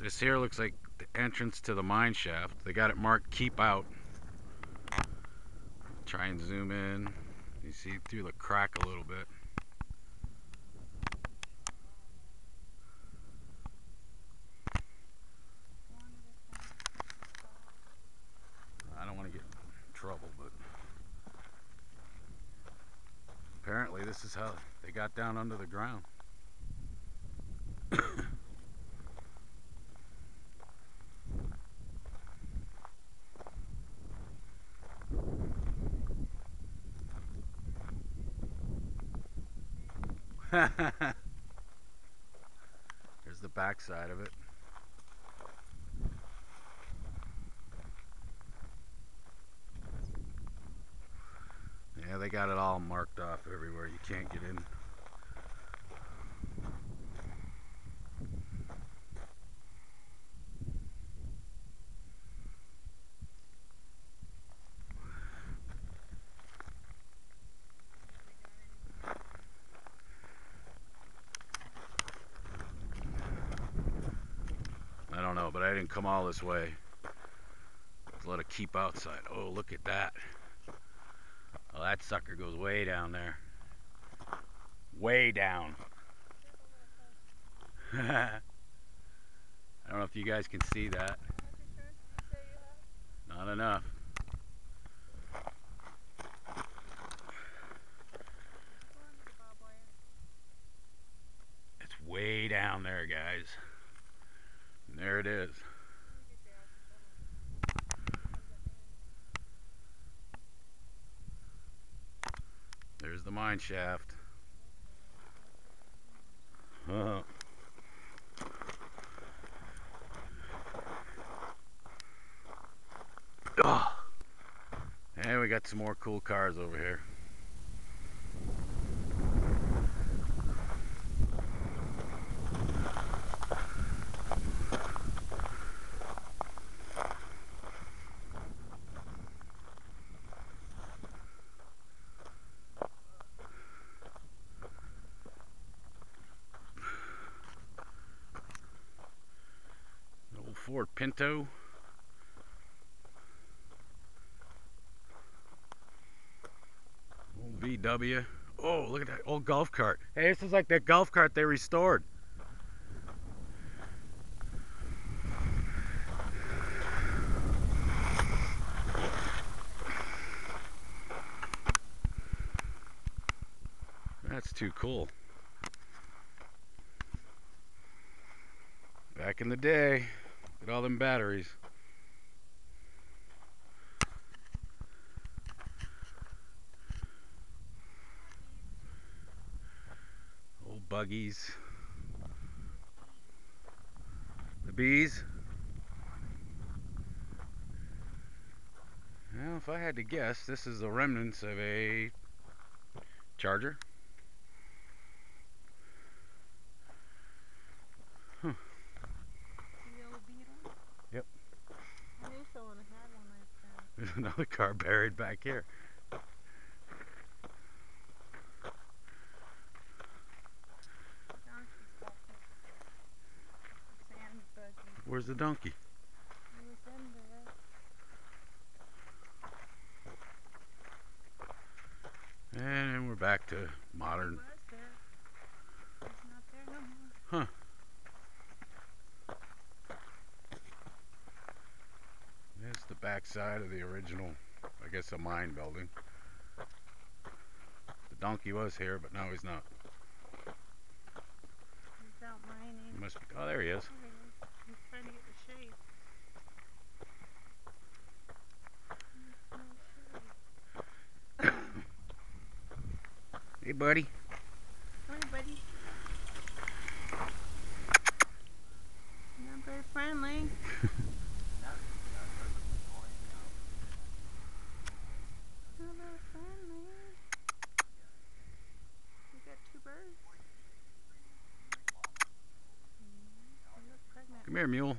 This here looks like the entrance to the mine shaft. They got it marked "Keep Out." Try and zoom in. You see through the crack a little bit. I don't want to get in trouble, but apparently this is how they got down under the ground. Here's the back side of it. Yeah, they got it all marked off everywhere. You can't get in. I don't know, but I didn't come all this way. There's a lot of keep outside. Oh, look at that. Oh, that sucker goes way down there. Way down. I don't know if you guys can see that. Not enough. It's way down there, guys. And there it is. There's the mine shaft. Oh. And we got some more cool cars over here. An old Ford Pinto. Old VW. Oh, look at that old golf cart. Hey, this is like that golf cart they restored. That's too cool. Back in the day, with all them batteries. Old buggies. The bees. Well, if I had to guess, this is the remnants of a Charger. Huh. The old Beetle? Yep. I knew someone had one like that. There's another car buried back here. Donkey's back there. Sand buggy. Where's the donkey? He was in there. And we're back to modern. He was there. He's not there no more. Huh. There's the back side of the original, I guess, a mine building. The donkey was here, but now he's not. He's out mining. He must be. Oh, there he is. There he is. He's trying to get the shade. There's no shade. Hey, buddy. Come here, buddy. Not very friendly. Not very friendly. We got two birds. They look pregnant. Come here, mule.